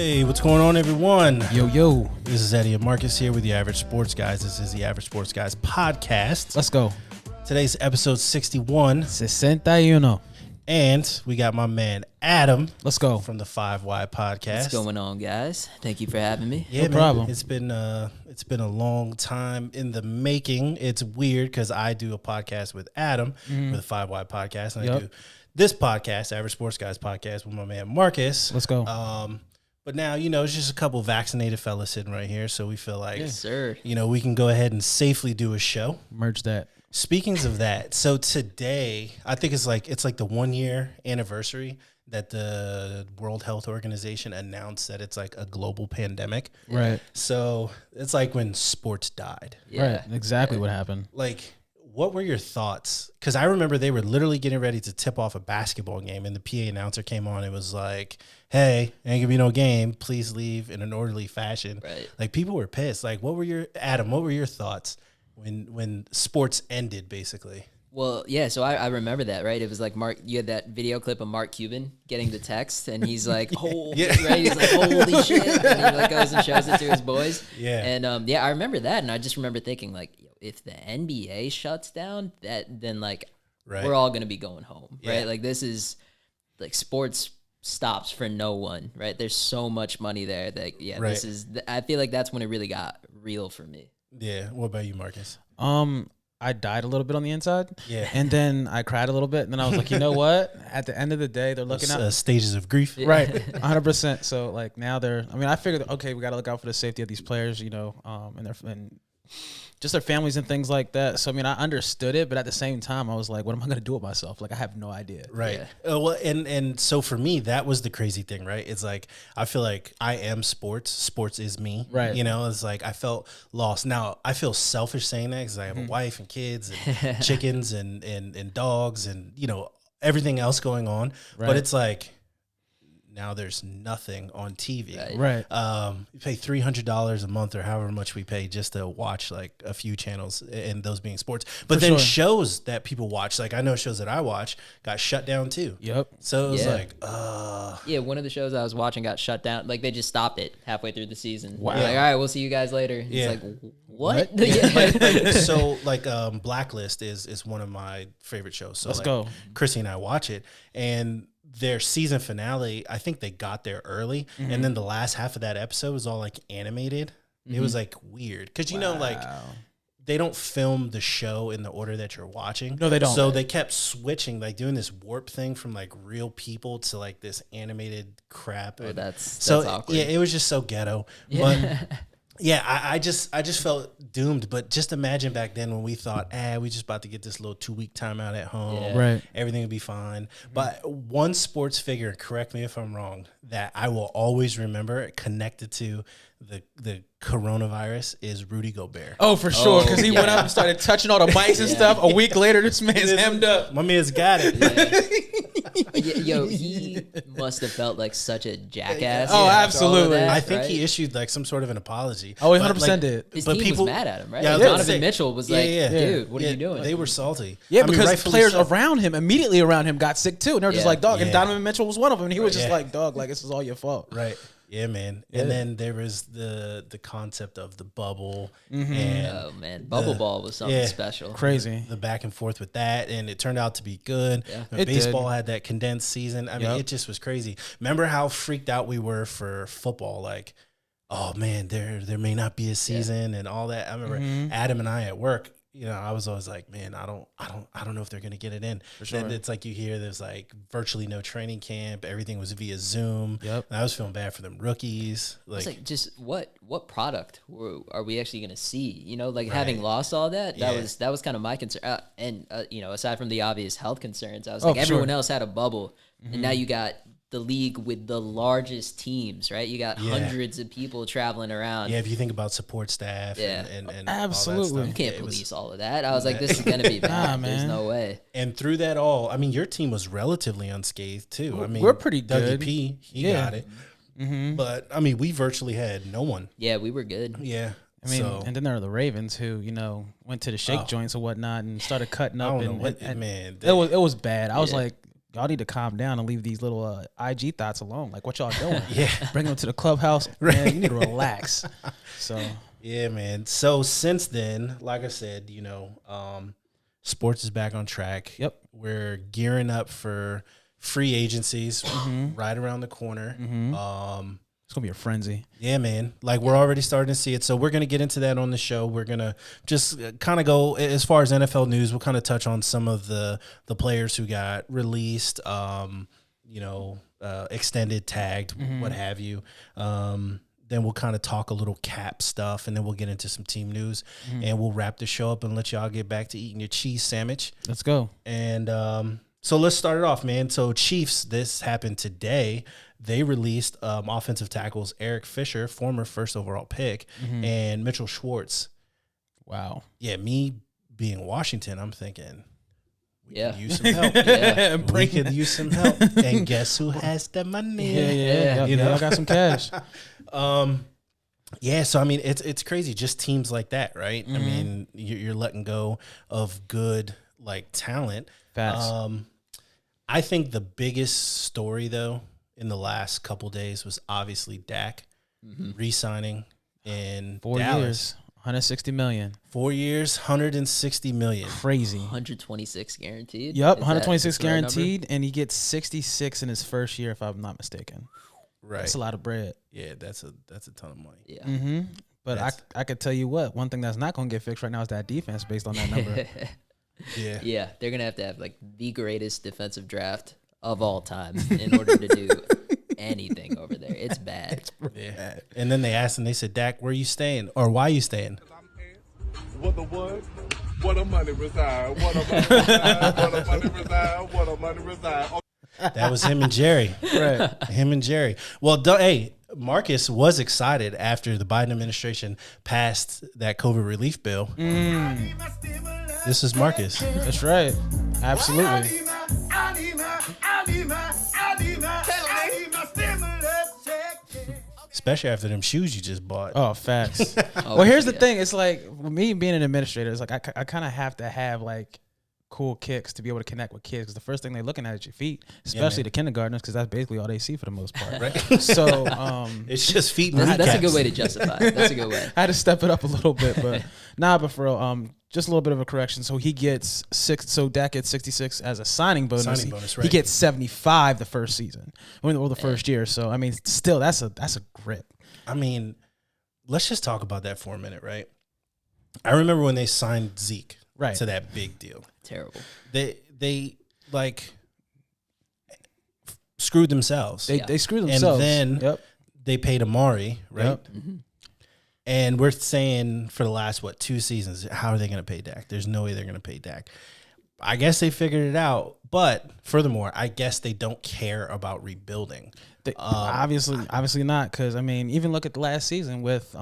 Hey, what's going on, everyone? Yo. This is Eddie and Marcus here with the Average Sports Guys. This is the Average Sports Guys podcast. Let's go. Today's episode 61. 61. And we got my man Adam. Let's go. From the 5Y podcast. What's going on, guys? Thank you for having me. Yeah, no problem. It's been a long time in the making. It's weird because I do a podcast with Adam for the 5Y podcast, and I do this podcast, Average Sports Guys podcast, with my man Marcus. Let's go. But now, it's just a couple vaccinated fellas sitting right here, so we feel like, Yes, sir. we can go ahead and safely do a show. Merge that. Speaking of that, so today, I think it's like the 1 year anniversary that the World Health Organization announced that it's like a global pandemic. Right. So it's like when sports died. Yeah. Right. Exactly what happened. Like, what were your thoughts? Because I remember they were literally getting ready to tip off a basketball game, and the PA announcer came on. It was like, hey, ain't gonna be no game. Please leave in an orderly fashion. Right. Like, people were pissed. Like, what were your thoughts when sports ended, basically? Well, yeah, so I remember that, right? It was like you had that video clip of Mark Cuban getting the text, and he's like, right? He's like, holy shit. And he like goes and shows it to his boys. Yeah. And I remember that, and I just remember thinking, like, if the NBA shuts down, then like we're all gonna be going home, right? Like, this is like sports stops for no one, right? There's so much money there that this is. I feel like that's when it really got real for me. Yeah. What about you, Marcus? I died a little bit on the inside. Yeah. And then I cried a little bit. And then I was like, you know what? At the end of the day, they're looking at stages of grief. Right. 100%. So like now I figured, okay, we got to look out for the safety of these players, and just their families and things like that. So, I understood it, but at the same time, I was like, what am I going to do with myself? Like, I have no idea. Right. Well, and so for me, that was the crazy thing, right? It's like, I feel like I am sports. Sports is me. Right. It's like I felt lost. Now, I feel selfish saying that because I have a wife and kids and chickens and dogs and, everything else going on. Right. But it's like, now there's nothing on TV. Right. You pay $300 a month or however much we pay just to watch like a few channels, and those being sports. But then shows that people watch, like I know shows that I watch, got shut down too. Yep. So it was like, one of the shows I was watching got shut down. Like, they just stopped it halfway through the season. Wow. They're like, all right, we'll see you guys later. Yeah. It's like, what? Blacklist is one of my favorite shows. So Let's go. Chrissy and I watch it, and their season finale, I think they got there early, and then the last half of that episode was all like animated. It was like weird because they don't film the show in the order that you're watching. No, they don't. So they kept switching, like doing this warp thing from like real people to like this animated crap. Oh, that's Yeah, awkward. it was just so ghetto. But yeah, I just felt doomed. But just imagine back then when we thought, we just about to get this little 2-week timeout at home. Yeah. Right. Everything will be fine. But one sports figure, correct me if I'm wrong, that I will always remember connected to the coronavirus is Rudy Gobert. Oh, for sure. Because he went up and started touching all the mics and stuff. A week later, this man's hemmed up. My man's got it. Yo, he must have felt like such a jackass. Oh, after all of absolutely. that, I think right? he issued like some sort of an apology. Oh, he But, 100% did. His but team people was mad at him, right? Yeah, I Like, was about to Donovan say, Mitchell was like, dude, what are yeah, you doing? They were salty. Yeah, I mean, because rightfully players so. around him, immediately around him, got sick too. And they were just Yeah. like, dog. And Yeah. Donovan Mitchell was one of them. And he was just Yeah. like, dog, like, this is all your fault. Right. Yeah, man. Yeah. And then there was the concept of the bubble Mm-hmm. and Oh, man. Bubble ball was something special. Crazy. the back and forth with that, and it turned out to be good. Yeah. And It baseball had that condensed season. I mean, Yep. it just was crazy. Remember how freaked out we were for football? Like, oh man, there may not be a season and all that. I remember Mm-hmm. Adam and I at work. I was always like, man, I don't know if they're gonna get it in. sure. Then it's like you hear there's like virtually no training camp. Everything was via Zoom. Yep. And I was feeling bad for them rookies. It's like, just what product are we actually going to see? Having lost all that, that was kind of my concern. Aside from the obvious health concerns, I was like, for everyone sure. else had a bubble, and now you got the league with the largest teams, right? You got hundreds of people traveling around. yeah, if you think about support staff Yeah. and Absolutely. all that You stuff, can't it was- police all of that. I was like, this is going to be bad. Nah, There's man. no way. And through that all, I mean, your team was relatively unscathed too. I mean, We're pretty good. WP, he Yeah. got it. But I mean, we virtually had no one. Yeah, we were good. Yeah. I mean, so, and then there are the Ravens who, went to the shake joints or whatnot and started cutting I up. don't know And, what, and man. it was bad. I was Yeah. like, y'all need to calm down and leave these little IG thoughts alone. Like, what y'all doing? Yeah. Bring them to the clubhouse. Man, you need to relax. So. Yeah, man. So since then, like I said, sports is back on track. Yep. We're gearing up for free agencies right around the corner. It's going to be a frenzy. Yeah, man. Like, we're already starting to see it. So we're going to get into that on the show. We're going to just kind of go, as far as NFL news, we'll kind of touch on some of the players who got released, extended, tagged, what have you. Then we'll kind of talk a little cap stuff, and then we'll get into some team news, and we'll wrap the show up and let y'all get back to eating your cheese sandwich. Let's go. And so let's start it off, man. So Chiefs, this happened today. They released offensive tackles Eric Fisher, former first overall pick, and Mitchell Schwartz. Wow. Yeah, me being Washington, I'm thinking we could use some help. We could use some help. And guess who has the money? Yeah. I got some cash. Yeah, so I mean, it's crazy. Just teams like that, right? I mean, you're letting go of good talent. Facts. I think the biggest story though in the last couple days was obviously Dak re-signing in 4 Dallas. years, $160 million. 4 years, $160 million. Crazy. 126 guaranteed. Yep, 126 guaranteed, and he gets 66 in his first year, if I'm not mistaken. Right, that's a lot of bread. Yeah, that's a ton of money. Yeah. But I could tell you what, one thing that's not going to get fixed right now is that defense based on that number. Yeah, they're gonna have to have the greatest defensive draft of all time in order to do anything over there. It's bad. It's bad. And then they asked him, they said, Dak, where are you staying? Or why are you staying? What the what? What a money reside. What a money reside. What a money reside. What a money reside. That was him and Jerry. Right. Him and Jerry. Well, hey, Marcus was excited after the Biden administration passed that COVID relief bill. This is Marcus. That's right. Absolutely. Especially after them shoes you just bought. Oh, facts. Well, here's the thing. It's like, me being an administrator, it's like I kind of have to have cool kicks to be able to connect with kids, because the first thing they're looking at is your feet, especially the kindergartners, because that's basically all they see for the most part. Right. So it's just feet. That's a good way to justify it. That's a good way. I had to step it up a little bit, but but for real, just a little bit of a correction. So he gets Dak gets 66 as a signing bonus. Right. He gets 75 the first season, or the first year. So I mean, still that's a grip. I mean, let's just talk about that for a minute, right? I remember when they signed Zeke to that big deal. Terrible. They screwed themselves. They screwed themselves. And then they paid Amari, right? Yep. And we're saying for the last, 2 seasons, how are they going to pay Dak? There's no way they're going to pay Dak. I guess they figured it out. But furthermore, I guess they don't care about rebuilding. Obviously not, because I mean, even look at the last season with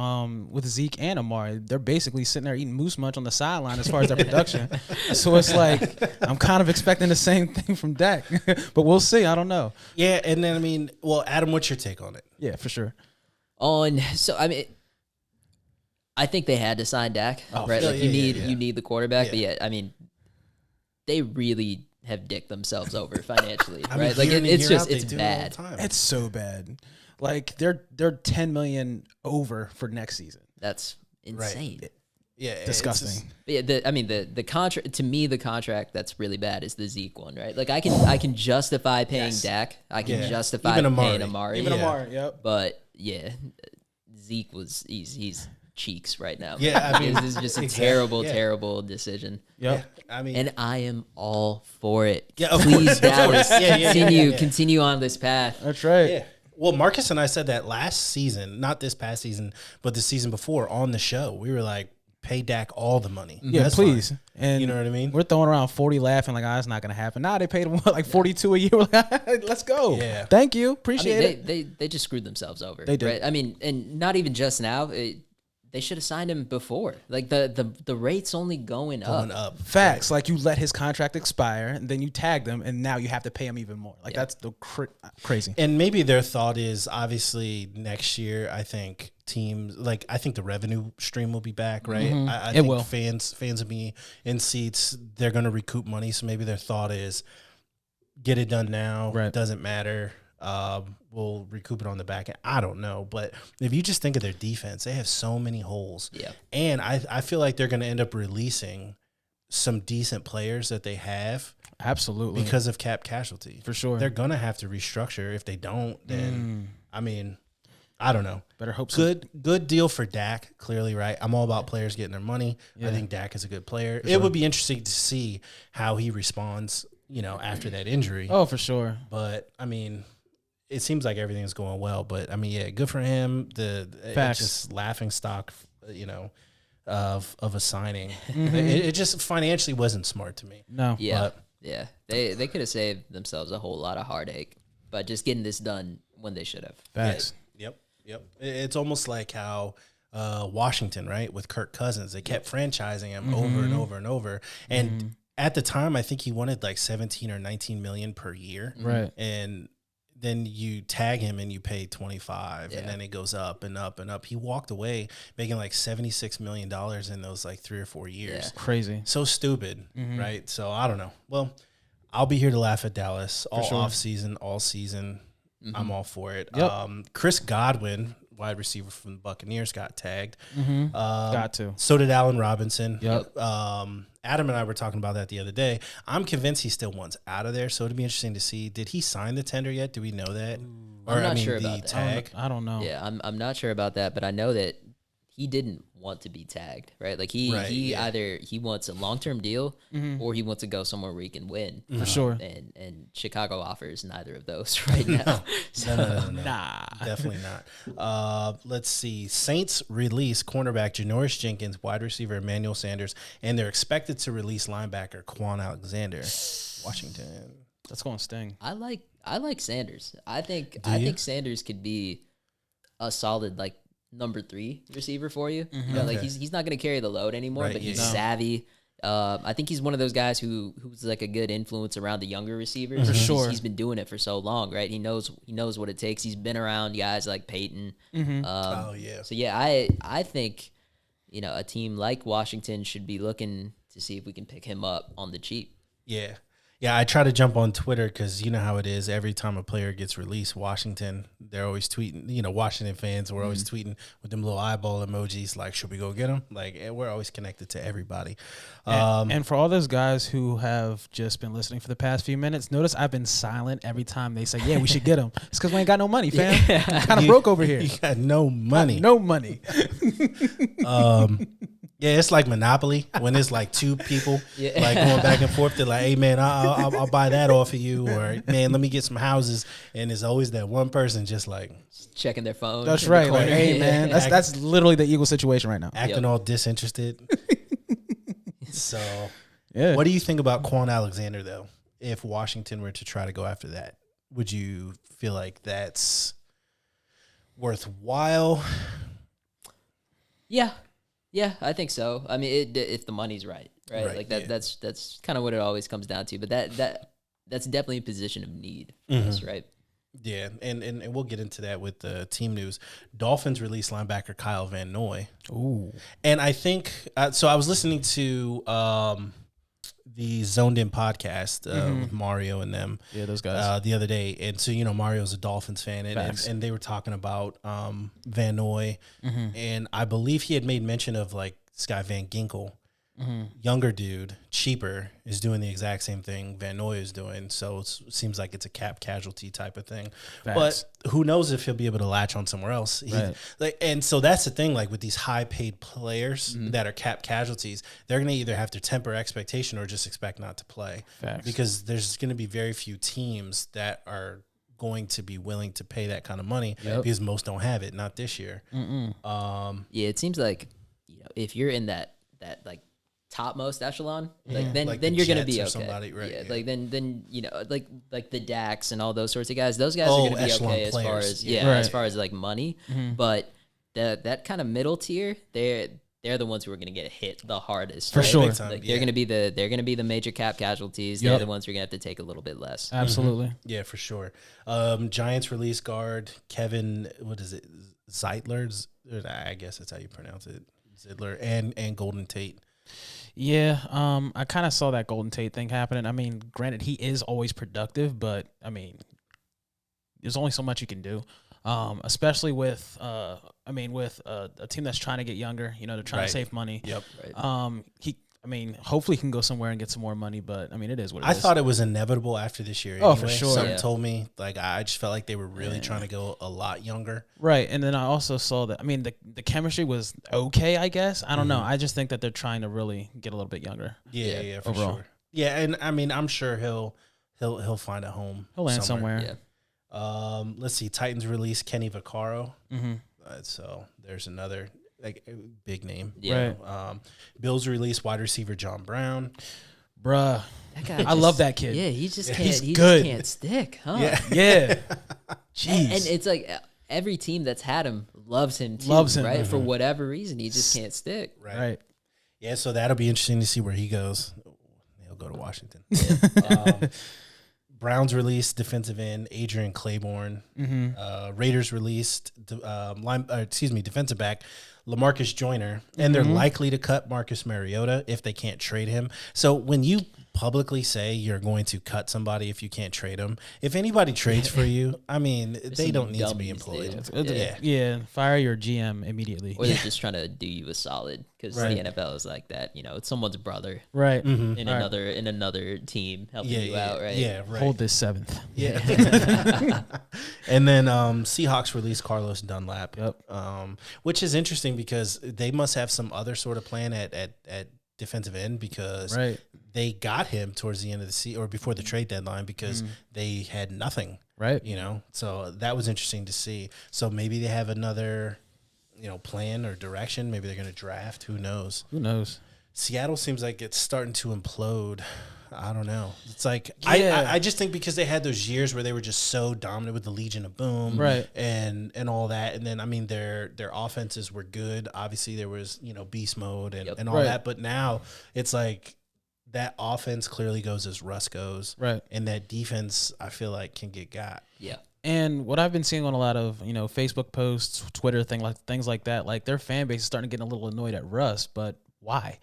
Zeke and Amari, they're basically sitting there eating moose munch on the sideline as far as their production. So it's like I'm kind of expecting the same thing from Dak, but we'll see. I don't know. Yeah, and then I mean, well, Adam, what's your take on it? Yeah, for sure. I think they had to sign Dak, right? You need the quarterback, but I mean, they really have dicked themselves over financially, right? It's bad. It's so bad. Like they're $10 million over for next season. That's insane. Right. Yeah, disgusting. The contract, to me, the contract that's really bad is the Zeke one, right? Like I can justify paying Dak. I can justify paying Amari. Even Amari, yep. But yeah, Zeke he's cheeks right now. Yeah, I mean, this is just a terrible decision. Yep. Yeah, I mean, and I am all for it. Yeah, of please, course. Dallas, continue on this path. That's right. Yeah. Well, Marcus and I said that last season, not this past season, but the season before on the show. We were like, pay Dak all the money. Yeah, that's please. Fine. And you know what I mean? We're throwing around 40 laughing like, that's not going to happen. Nah, they paid him 42 a year. Let's go. Yeah. Thank you. Appreciate it. They just screwed themselves over. They did. Right? I mean, and not even just now. They should have signed him before. Like the rate's only going up. Facts. Like you let his contract expire, and then you tagged him, and now you have to pay him even more. Like that's the crazy. And maybe their thought is obviously next year. I think teams I think the revenue stream will be back, right? Mm-hmm. I think fans will be in seats. They're going to recoup money. So maybe their thought is get it done now. Right. Doesn't matter. We'll recoup it on the back end. I don't know. But if you just think of their defense, they have so many holes. Yeah. And I feel like they're going to end up releasing some decent players that they have. Absolutely. Because of cap casualty. For sure. They're going to have to restructure. If they don't, then, I mean, I don't know. Better hope so. Good deal for Dak, clearly, right? I'm all about players getting their money. Yeah. I think Dak is a good player. It would be interesting to see how he responds, after that injury. Oh, for sure. But, I mean, it seems like everything's going well. But, I mean, yeah, good for him. It's just laughing stock, of a signing. It just financially wasn't smart to me. No. Yeah. But, yeah. They could have saved themselves a whole lot of heartache by just getting this done when they should have. Facts. Yep. It's almost like how Washington, right, with Kirk Cousins, they kept franchising him over and over and over. And at the time, I think he wanted like 17 or 19 million per year. Right. And then you tag him and you pay 25, and then it goes up and up and up. He walked away making like $76 million in those like 3 or 4 years. Yeah. Crazy. So stupid, right? So I don't know. Well, I'll be here to laugh at Dallas all off season, all season. I'm all for it. Yep. Chris Godwin, wide receiver from the Buccaneers, got tagged. Got to. So did Allen Robinson. Yep. Adam and I were talking about that the other day. I'm convinced he still wants out of there, so it'd be interesting to see. Did he sign the tender yet? Do we know that? I'm not sure about that. Tag? I don't know. Yeah, I'm not sure about that, but I know that he didn't want to be tagged, right? Like either he wants a long-term deal or he wants to go somewhere where he can win. For sure. And Chicago offers neither of those right now. No. Nah. Definitely not. Let's see. Saints release cornerback Janoris Jenkins, wide receiver Emmanuel Sanders, and they're expected to release linebacker Quan Alexander. Washington. That's going to sting. I like Sanders. I think Sanders could be a solid like number 3 receiver for you. Like he's not going to carry the load anymore, but he's savvy. I think he's one of those guys who's like a good influence around the younger receivers. For sure. He's been doing it for so long, right? He knows what it takes. He's been around guys like Peyton. Oh yeah. So yeah, I think a team like Washington should be looking to see if we can pick him up on the cheap. Yeah. Yeah, I try to jump on Twitter because you know how it is. Every time a player gets released, Washington, they're always tweeting. Washington fans were always tweeting with them little eyeball emojis like, should we go get him? Like, we're always connected to everybody. And for all those guys who have just been listening for the past few minutes, notice I've been silent every time they say, yeah, we should get him. It's because we ain't got no money, fam. Kind of broke over here. You got no money. No money. Yeah, it's like Monopoly when it's like 2 people like going back and forth. They're like, "Hey man, I'll buy that off of you," or "Man, let me get some houses." And there's always that one person just like checking their phone. That's right. Like, hey man, that's literally the Eagle situation right now. Acting all disinterested. So, yeah. What do you think about Quan Alexander though? If Washington were to try to go after that, would you feel like that's worthwhile? Yeah, I think so. I mean, if the money's right? Like that. Yeah. That's kind of what it always comes down to. But that's definitely a position of need for us, right? Yeah, and we'll get into that with the team news. Dolphins release linebacker Kyle Van Noy. Ooh, and I think so. I was listening to the Zoned In podcast with Mario and them. Yeah, those guys. The other day, and so Mario's a Dolphins fan, and they were talking about Van Noy, and I believe he had made mention of like this guy Van Ginkel, younger dude, cheaper, is doing the exact same thing Van Noy is doing. So it seems like it's a cap casualty type of thing. Facts. But who knows if he'll be able to latch on somewhere else. And so that's the thing, like with these high paid players that are cap casualties, they're going to either have to temper expectation or just expect not to play. Facts. Because there's going to be very few teams that are going to be willing to pay that kind of money because most don't have it, not this year. Yeah, it seems like if you're in that like topmost echelon, like then Like then the you're gonna Jets be or okay. somebody, right, Yeah, yeah. like then like the Dax and all those sorts of guys. Those guys are gonna be echelon okay as far players. as Yeah. as far as like money. But that kind of middle tier, they're the ones who are gonna get hit the hardest. For sure. Big time, Like yeah. they're gonna be the major cap casualties. They're the ones who are gonna have to take a little bit less. Absolutely. Yeah, for sure. Giants release guard Kevin, what is it, Zeitler? I guess that's how you pronounce it. Zidler and Golden Tate. Yeah, I kind of saw that Golden Tate thing happening. I mean, granted, he is always productive, but I mean, there's only so much you can do, especially with a team that's trying to get younger. You know, they're trying to save money. Yep. Hopefully he can go somewhere and get some more money, but I mean, it is what it is. I thought it was inevitable after this year. Oh, for sure. Something told me, like, I just felt like they were really trying to go a lot younger. Right. And then I also saw that, I mean, the chemistry was okay, I guess. I don't know. I just think that they're trying to really get a little bit younger. Yeah, for overall. sure. Yeah, and I mean, I'm sure he'll find a home. He'll land somewhere. Yeah. Let's see. Titans release Kenny Vaccaro. Mm-hmm. So there's another big name. Yeah. Right. Bills release wide receiver John Brown. Bruh. That guy I love that kid. Yeah, he just can't. He's He good. just can't stick, huh? Yeah. Jeez. And it's like every team that's had him loves him too. Loves him. Right? Mm-hmm. For whatever reason, he just can't stick. Right. Yeah, so that'll be interesting to see where he goes. He'll go to Washington. Browns released defensive end Adrian Claiborne. Mm-hmm. Raiders released defensive back LaMarcus Joyner, and they're likely to cut Marcus Mariota if they can't trade him. So when you publicly say you're going to cut somebody if you can't trade them, if anybody trades for you, I mean, they don't need to be employed. Yeah. Fire your GM immediately. Or they're just trying to do you a solid because the NFL is like that. You know, it's someone's brother Right. in another team helping you out, right? Yeah, right. Hold this seventh. Yeah. And then Seahawks released Carlos Dunlap, which is interesting because they must have some other sort of plan at defensive end because they got him towards the end of the season or before the trade deadline because they had nothing. Right. You know, so that was interesting to see. So maybe they have another, plan or direction. Maybe they're going to draft. Who knows? Seattle seems like it's starting to implode. I don't know. It's like I just think because they had those years where they were just so dominant with the Legion of Boom, right, and all that, and then I mean their offenses were good. Obviously there was beast mode and all that, but now it's like that offense clearly goes as Russ goes, right, and that defense I feel like can get got. Yeah. And what I've been seeing on a lot of Facebook posts, Twitter things like that, like their fan base is starting to get a little annoyed at Russ, but why?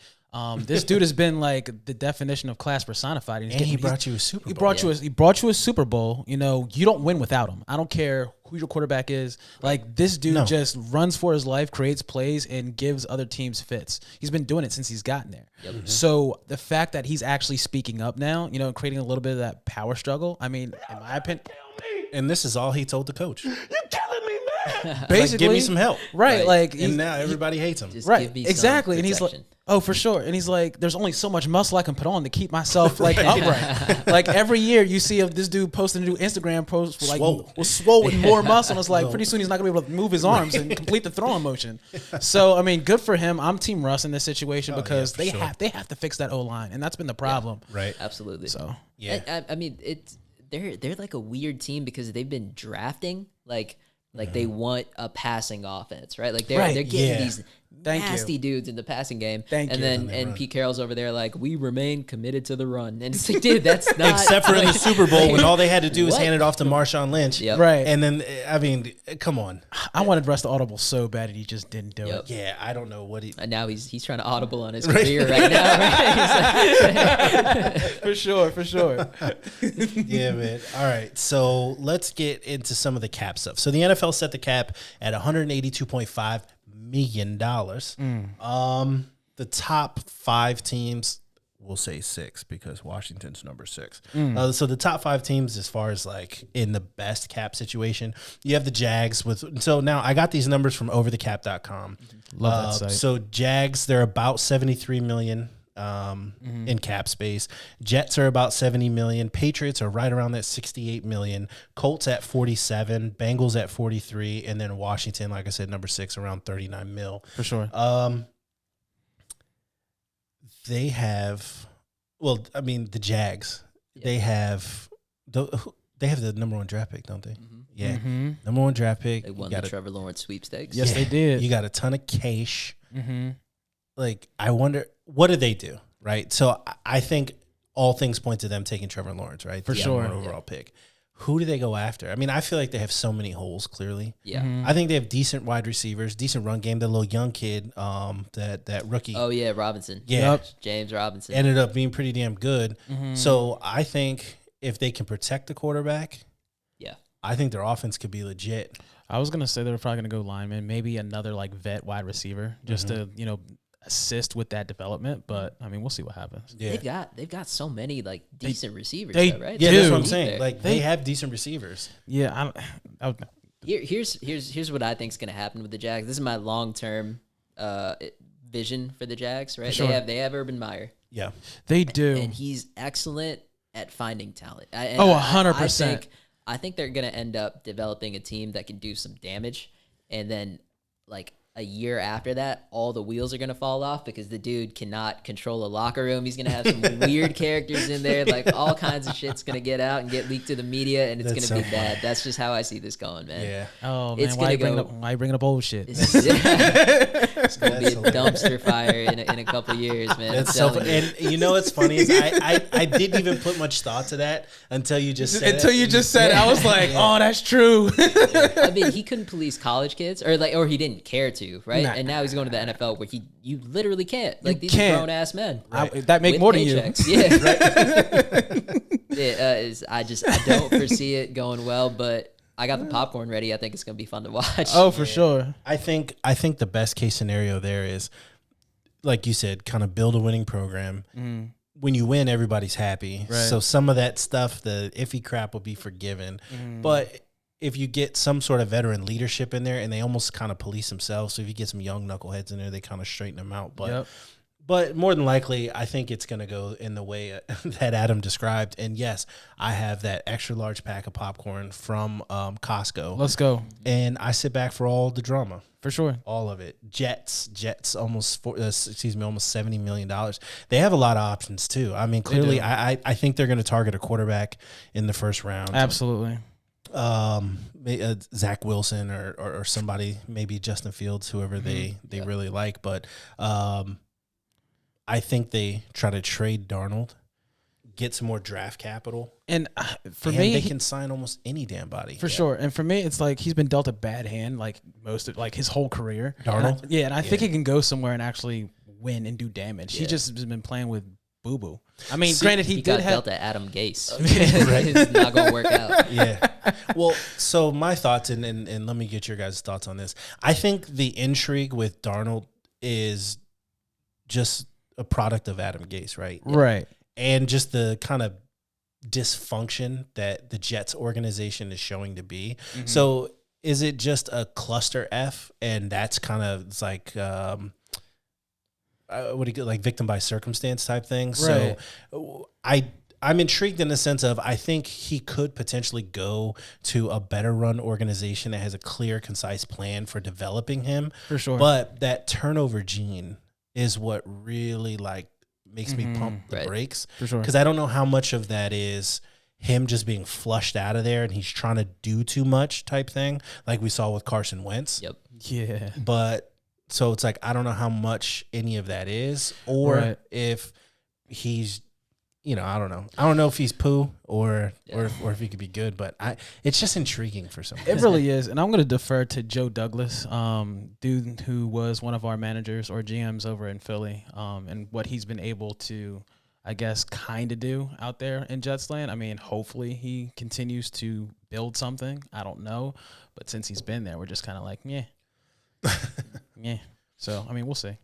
This dude has been like the definition of class personified. And he brought you a Super Bowl. He brought you a Super Bowl. You don't win without him. I don't care who your quarterback is. Like this dude just runs for his life, creates plays, and gives other teams fits. He's been doing it since he's gotten there. Yep. Mm-hmm. So the fact that he's actually speaking up now, creating a little bit of that power struggle. I mean, in my opinion, and this is all he told the coach. You're telling me that? Basically, like, give me some help. Right. Like, and now everybody hates him. Right. Exactly. And he's like, oh, for sure. And he's like, there's only so much muscle I can put on to keep myself like upright. Like every year you see this dude posting a new Instagram post with swole with more muscle. And it's like pretty soon he's not gonna be able to move his arms and complete the throwing motion. So I mean, good for him. I'm Team Russ in this situation because they have to fix that O-line, and that's been the problem. Yeah, right. Absolutely. So I mean, they're like a weird team because they've been drafting like they want a passing offense, right? Like they're getting these nasty dudes in the passing game. And Pete Carroll's over there like, we remain committed to the run. And it's like, dude, that's not except for in the Super Bowl when all they had to do was hand it off to Marshawn Lynch. Yep. Right. And then I mean, come on. I wanted Russ to audible so bad and he just didn't do it. Yeah, I don't know what he and now he's trying to audible on his career right now, right? For sure. Yeah, man. All right. So let's get into some of the cap stuff. So the NFL set the cap at $182.5 million. The top 5 teams, we'll say 6 because Washington's number 6. So the top 5 teams, as far as like in the best cap situation, you have the Jags so now I got these numbers from overthecap.com. Love that site. So Jags, they're about 73 million in cap space. Jets are about 70 million. Patriots are right around that 68 million. Colts at 47, Bangles at 43, and then Washington, like I said, number 6, around 39 mil. For sure. They have, the Jags. Yeah. They have the number 1 draft pick, don't they? Mm-hmm. Yeah, number 1 draft pick. They won the Trevor Lawrence sweepstakes. Yes, they did. You got a ton of cash. Mm-hmm. Like, I wonder, what did they do, right? So I think all things point to them taking Trevor Lawrence, right? For sure. Overall pick. who do they go after? I mean, I feel like they have so many holes, clearly. Yeah. I think they have decent wide receivers, decent run game. The little young kid, that rookie. Oh, yeah, Robinson. Yeah. Yep. James Robinson. Ended up being pretty damn good. So I think if they can protect the quarterback, I think their offense could be legit. I was gonna say they were probably gonna go lineman, maybe another like vet wide receiver, just to assist with that development. But I mean, we'll see what happens. Yeah. They've got so many like decent receivers, they though, right? Yeah, that's what I'm Deep saying. there. Like they have decent receivers. Yeah, Here's what I think is going to happen with the Jags. This is my long-term vision for the Jags, right? Sure. They have Urban Meyer. Yeah, they do. And he's excellent at finding talent. 100%. I think they're going to end up developing a team that can do some damage. And then, like, a year after that, all the wheels are going to fall off because the dude cannot control a locker room. He's going to have some weird characters in there. Like, all kinds of shit's going to get out and get leaked to the media, and it's going to be bad. That's just how I see this going, man. Yeah. Oh, man, It's why gonna you bringing up old shit? It's going to be a dumpster fire in a couple years, man. That's so funny. And you know what's funny is I didn't even put much thought to that until you just said Until it. you just said it, I was like, oh, that's true. I mean, he couldn't police college kids, or he didn't care to, right? Nah. And now he's going to the NFL where you literally can't. Like, these can't. are grown ass men. That make with more paychecks. than you. Yeah. I don't foresee it going well, but I got the popcorn ready. I think it's going to be fun to watch. Oh, for sure. I think the best case scenario there is, like you said, kind of build a winning program. When you win, everybody's happy. Right. So some of that stuff, the iffy crap, will be forgiven. But if you get some sort of veteran leadership in there, and they almost kind of police themselves, so if you get some young knuckleheads in there, they kind of straighten them out. But but more than likely, I think it's going to go in the way that Adam described. And yes, I have that extra large pack of popcorn from Costco. Let's go. And I sit back for all the drama. For sure. All of it. Jets, almost $70 million. They have a lot of options too. I mean, clearly, I think they're going to target a quarterback in the first round. Absolutely. Zach Wilson or somebody, maybe Justin Fields, whoever they really like. But I think they try to trade Darnold, get some more draft capital. And for and me, they can sign almost any damn body. For sure. And for me, it's like he's been dealt a bad hand like most of his whole career. Darnold? And I think he can go somewhere and actually win and do damage. He just has been playing with boo-boo. I mean, granted, he got did have dealt at Adam Gase. It's not going to work out. Yeah. Well, so my thoughts, and let me get your guys' thoughts on this. I think the intrigue with Darnold is just a product of Adam Gase, right? Right. And just the kind of dysfunction that the Jets organization is showing to be. So is it just a cluster F, and that's kind of, it's like what do you get, like victim by circumstance type thing? Right. So I'm intrigued in the sense of, I think he could potentially go to a better run organization that has a clear, concise plan for developing him. For sure. But that turnover gene is what really like makes me pump the brakes. For sure. Because I don't know how much of that is him just being flushed out of there and he's trying to do too much type thing, like we saw with Carson Wentz. Yep. Yeah. But so it's like, I don't know how much any of that is, or if he's, I don't know. I don't know if he's poo or if he could be good, but it's just intriguing for some reason. It really is. And I'm going to defer to Joe Douglas, dude who was one of our managers or GMs over in Philly, and what he's been able to, I guess, kind of do out there in Jets land. I mean, hopefully he continues to build something. I don't know. But since he's been there, we're just kind of like, yeah. Yeah. So, I mean, we'll see.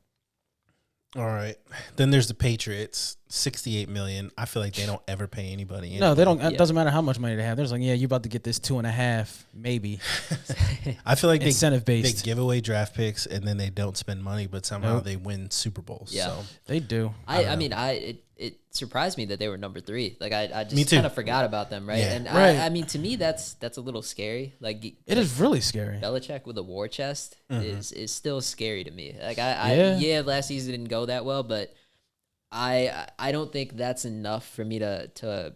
All right. Then there's the Patriots, $68 million. I feel like they don't ever pay anybody. No, they don't. It doesn't matter how much money they have. They're just like, yeah, you about to get this 2.5, maybe. I feel like incentive based. They give away draft picks and then they don't spend money, but somehow they win Super Bowls. Yeah, so. they do. I mean, it surprised me that they were number 3. Like I just kind of forgot about them, right? Yeah. And I mean, to me, that's a little scary. Like it is really scary. Belichick with a war chest is still scary to me. Like last season didn't go that well, but I don't think that's enough for me to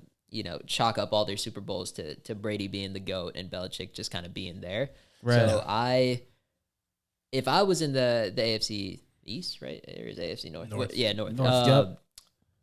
chalk up all their Super Bowls to Brady being the GOAT and Belichick just kind of being there. Right. So if I was in the AFC East, right, or is AFC North? North. Yeah, North. North. Yep.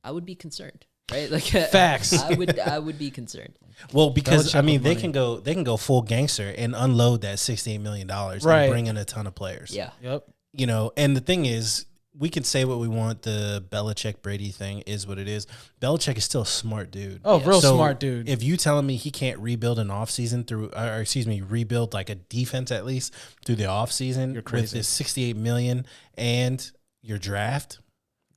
I would be concerned. right? Like Facts. I would be concerned. Well, because I mean, money. they can go full gangster and unload that $68 million Right. and bring in a ton of players. Yeah. Yep. You know, and the thing is, we can say what we want. The Belichick Brady thing is what it is. Belichick is still a smart dude. Oh, real So smart dude. If you telling me he can't rebuild an offseason rebuild like a defense at least through the offseason with this $68 million and your draft,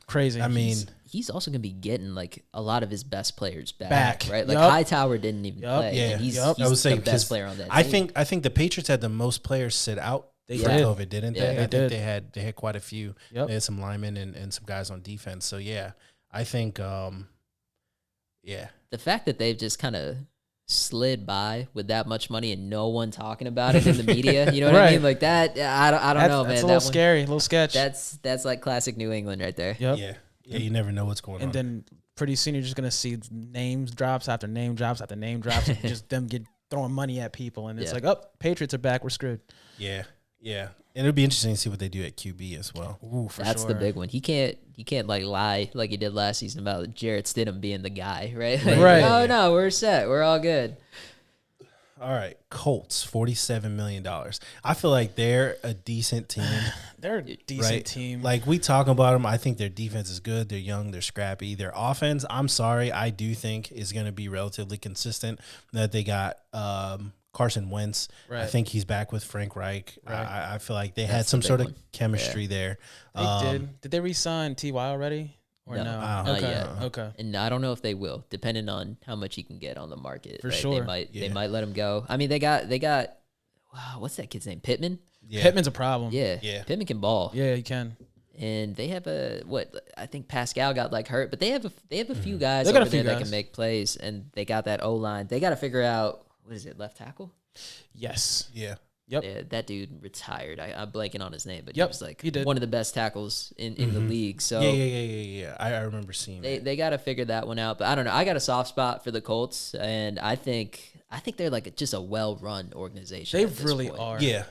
Crazy. I mean, he's also gonna be getting like a lot of his best players back. Right? Like Yup. Hightower didn't even play. Yeah. And he's I would say the best player on that team. I think the Patriots had the most players sit out. They for did. COVID, didn't Yeah, they? they I did. think they had quite a few. Yep. They had some linemen and some guys on defense. So yeah, I think The fact that they've just kind of slid by with that much money and no one talking about it in the media, you know what I Right. mean? Like that, I don't know, man. That's a That little one- scary, a little sketch. That's like classic New England right there. Yep. yeah, you never know what's going on. And then pretty soon you're just gonna see names drops after name drops after name drops, and just them throwing money at people, and it's Yeah. like, oh, Patriots are back, we're screwed. yeah, and it'll be interesting to see what they do at QB as well. Ooh, for That's sure. the big one. He can't like lie like he did last season about Jarrett Stidham being the guy, right? Like, Right. Oh no, we're set. We're all good. All right, Colts, $47 million. I feel like they're a decent team. They're a decent Right. team. Like we talk about them, I think their defense is good. They're young, they're scrappy. Their offense, I'm sorry, I do think is going to be relatively consistent. That they got Carson Wentz. Right. I think he's back with Frank Reich. Right. I feel like they had That's some the sort big of one. chemistry there. They did. Did they re-sign T.Y. already? Or no? No. Not Okay. yet. Okay. And I don't know if they will, depending on how much he can get on the market. For right? sure. They might let him go. I mean, they got wow, what's that kid's name? Pittman? Yeah. Pittman's a problem. Yeah. Yeah. Pittman can ball. Yeah, you can. And they have I think Pascal got like hurt, but they have a few guys They got a over few there that guys. can make plays, and they got that O-line. They got to figure out, what is it, left tackle? Yes. Yeah. Yep. Yeah, that dude retired. I'm blanking on his name, but Yep, he was like he did. one of the best tackles in the league. So Yeah. I remember seeing that. they got to figure that one out. But I don't know. I got a soft spot for the Colts, and I think they're like just a well-run organization. They at this really point. are. Yeah.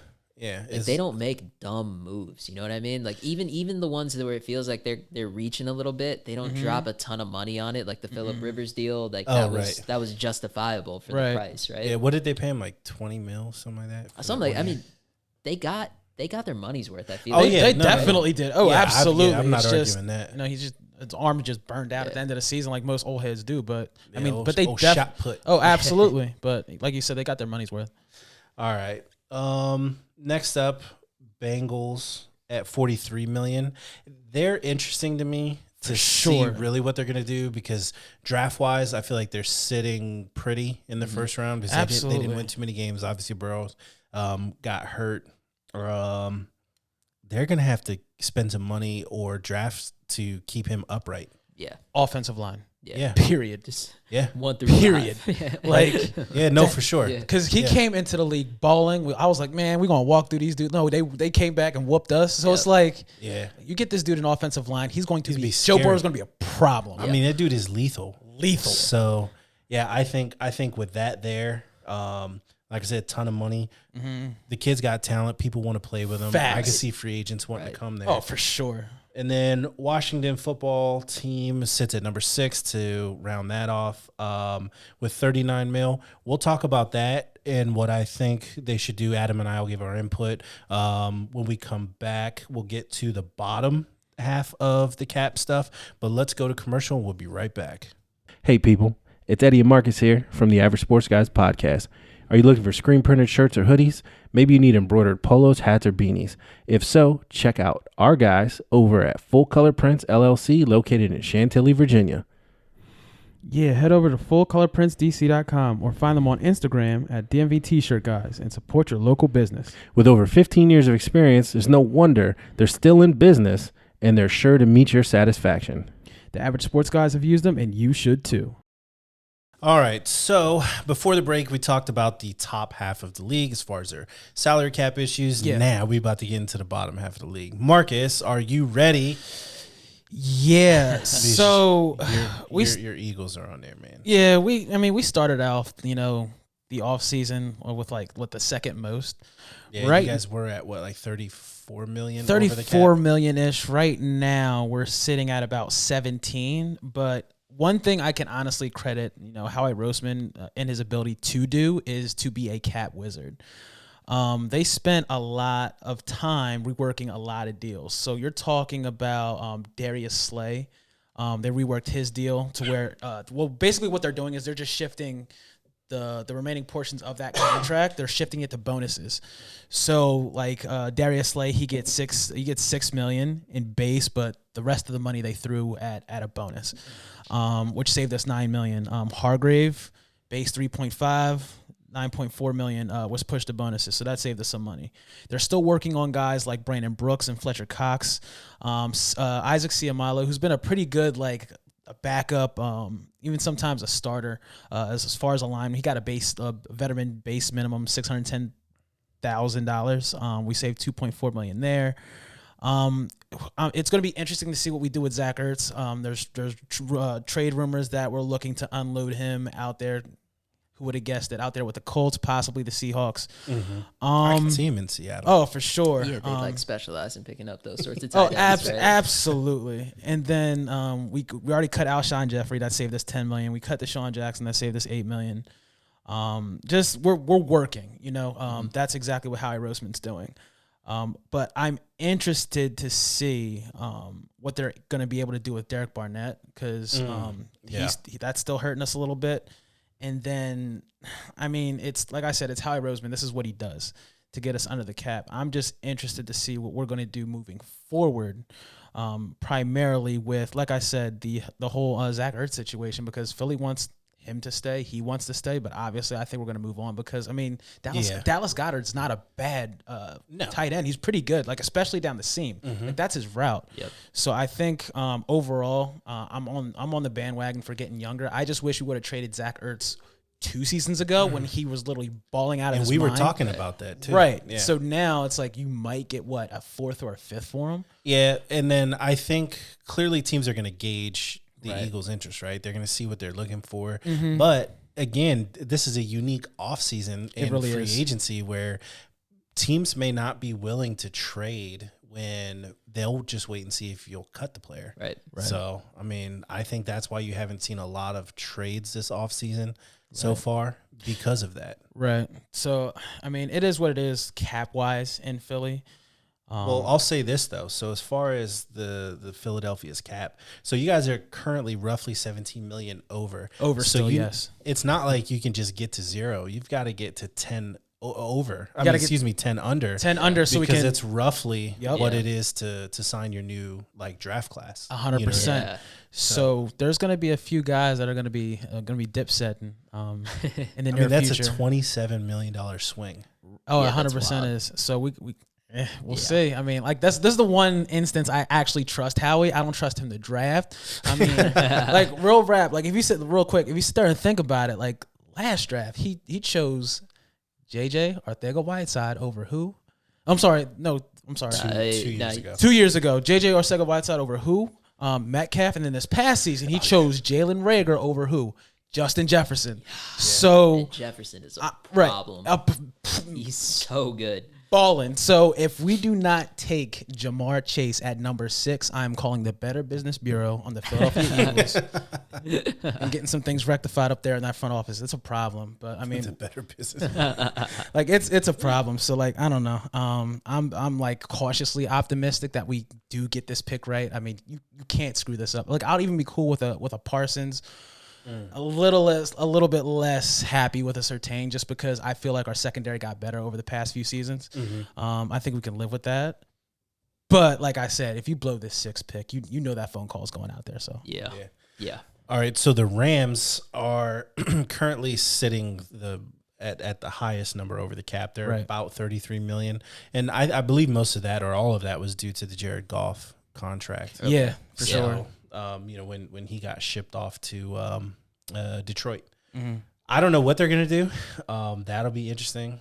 Like, they don't make dumb moves. You know what I mean? Like even the ones where it feels like they're reaching a little bit, they don't drop a ton of money on it. Like the Phillip Rivers deal, like that was justifiable for Right. the price, right? Yeah, what did they pay him? Like 20 mil, something like that? for Something that like, I 1 year? mean, they got their money's worth. I feel. Oh, like. yeah. They no, definitely did. Oh, Yeah, absolutely. I'm not It's arguing just, that. You know, his arm is just burned out at the end of the season, like most old heads do. But I Yeah, mean, old- but they old shot put. Oh, absolutely. But like you said, they got their money's worth. All right. Next up, Bengals at 43 million. They're interesting to me to see really what they're going to do, because draft wise, I feel like they're sitting pretty in the first round because they didn't win too many games. Obviously, Burrows got hurt. They're going to have to spend some money or draft to keep him upright. Yeah. Offensive line. Yeah. Period. Just Yeah. 1 through Period. 5. Like, Yeah, no, for sure. Yeah. because he came into the league balling. I was like, man, we're gonna walk through these dudes. No, they came back and whooped us. So it's like, Yeah. you get this dude in offensive line, he's going to He's be be Joe scary. Burrow's going to be a problem. I mean, that dude is lethal. Lethal. So, yeah, I think with that there, like I said, ton of money. The kid's got talent. People want to play with him. Facts. I can see free agents wanting to come there. Oh, for sure. And then Washington football team sits at number 6 to round that off with 39 mil. We'll talk about that and what I think they should do. Adam and I will give our input. When we come back, we'll get to the bottom half of the cap stuff. But let's go to commercial and we'll be right back. Hey, people. It's Eddie and Marcus here from the Average Sports Guys podcast. Are you looking for screen printed shirts or hoodies? Maybe you need embroidered polos, hats, or beanies. If so, check out our guys over at Full Color Prints LLC, located in Chantilly, Virginia. Yeah, head over to fullcolorprintsdc.com or find them on Instagram at DMV T-Shirt Guys and support your local business. With over 15 years of experience, there's no wonder they're still in business, and they're sure to meet your satisfaction. The Average Sports Guys have used them, and you should too. All right, so before the break, we talked about the top half of the league as far as their salary cap issues. Yeah. Now we're about to get into the bottom half of the league. Marcus, are you ready? Yeah. So Your Eagles are on there, man. yeah, we started off, the the offseason with the second most. Yeah, right. You guys were at what, like 34 million? 34 million ish. Right now, we're sitting at about 17. But one thing I can honestly credit, Howie Roseman in his ability to do is to be a cap wizard. They spent a lot of time reworking a lot of deals. So you're talking about Darius Slay. They reworked his deal to where, basically what they're doing is they're just shifting the remaining portions of that contract. They're shifting it to bonuses. So Darius Slay, he gets $6 million in base, but the rest of the money they threw at a bonus, which saved us $9 million. Hargrave, base 3.5. 9.4 million was pushed to bonuses, so that saved us some money. They're still working on guys like Brandon Brooks and Fletcher Cox, Isaac Siamalo, who's been a pretty good a backup, even sometimes a starter. As far as a lineman, he got a veteran base minimum $610,000. We saved $2.4 million there. It's going to be interesting to see what we do with Zach Ertz. There's trade rumors that we're looking to unload him out there. Who would have guessed it? Out there with the Colts, possibly the Seahawks. Mm-hmm. I can see him in Seattle. Oh, for sure. Yeah, they specialize in picking up those sorts of tight ends. Right? Absolutely. And then we already cut Alshon Jeffrey. That saved us $10 million. We cut Deshaun Jackson. That saved us $8 million. We're working. That's exactly what Howie Roseman's doing. But I'm interested to see what they're going to be able to do with Derek Barnett because that's still hurting us a little bit. And then, it's like I said, it's Howie Roseman. This is what he does to get us under the cap. I'm just interested to see what we're going to do moving forward, primarily with, like I said, the whole Zach Ertz situation because Philly wants him to stay. He wants to stay, but obviously I think we're going to move on because, Dallas Goedert's not a bad tight end. He's pretty good, especially down the seam. Mm-hmm. That's his route. Yep. So I think overall, I'm on the bandwagon for getting younger. I just wish we would have traded Zach Ertz 2 seasons ago when he was literally balling out of his mind. And we were talking about that too. Right. Yeah. So now it's you might get a 4th or a 5th for him. Yeah, and then I think clearly teams are going to gauge the Eagles' interest, right? They're going to see what they're looking for. Mm-hmm. But again, this is a unique offseason and really free agency where teams may not be willing to trade when they'll just wait and see if you'll cut the player. Right. So, I think that's why you haven't seen a lot of trades this offseason so far because of that. Right. So, it is what it is cap-wise in Philly. Well, I'll say this, though. So as far as the Philadelphia's cap, so you guys are currently roughly $17 million over. So still, yes. It's not like you can just get to 0. You've got to get to 10 over. 10 under. 10 under so we can. Because it's roughly what it is to sign your new draft class. 100%. Yeah. So there's going to be a few guys that are going to be dipsetting in the near that's future. A $27 million swing. Oh, 100% is. So we'll see. This is the one instance I actually trust Howie. I don't trust him to draft. Real rap. If you sit there and think about it, last draft, he chose JJ Arcega-Whiteside over who? I'm sorry. 2 years ago. 2 years ago, JJ Arcega-Whiteside over who? Metcalf, and then this past season he chose Jalen Reagor over who? Justin Jefferson. Yeah. So and Jefferson is a problem. He's so good. Balling. So if we do not take Jamar Chase at number 6, I'm calling the Better Business Bureau on the Philadelphia Eagles and getting some things rectified up there in that front office. It's a problem, but it's a Better Business. It's a problem. So I don't know. I'm cautiously optimistic that we do get this pick right. You can't screw this up. I'll even be cool with a Parsons. A little bit less happy with a Surtain just because I feel like our secondary got better over the past few seasons. Mm-hmm. I think we can live with that. But like I said, if you blow this 6th pick, you know that phone call is going out there. So yeah. All right, so the Rams are currently sitting at the highest number over the cap. They're about $33 million, and I believe most of that or all of that was due to the Jared Goff contract. Okay. Yeah, for sure. When he got shipped off to Detroit. Mm-hmm. I don't know what they're going to do. That'll be interesting.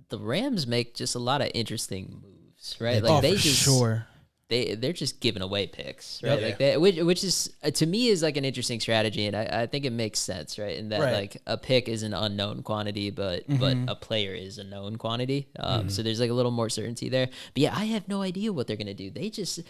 The Rams make just a lot of interesting moves, right? For sure. they're just giving away picks, right? Like that, which is to me is like an interesting strategy, and I think it makes sense, right? In that like a pick is an unknown quantity, but a player is a known quantity. So there's like a little more certainty there. But yeah, I have no idea what they're gonna do. They're just.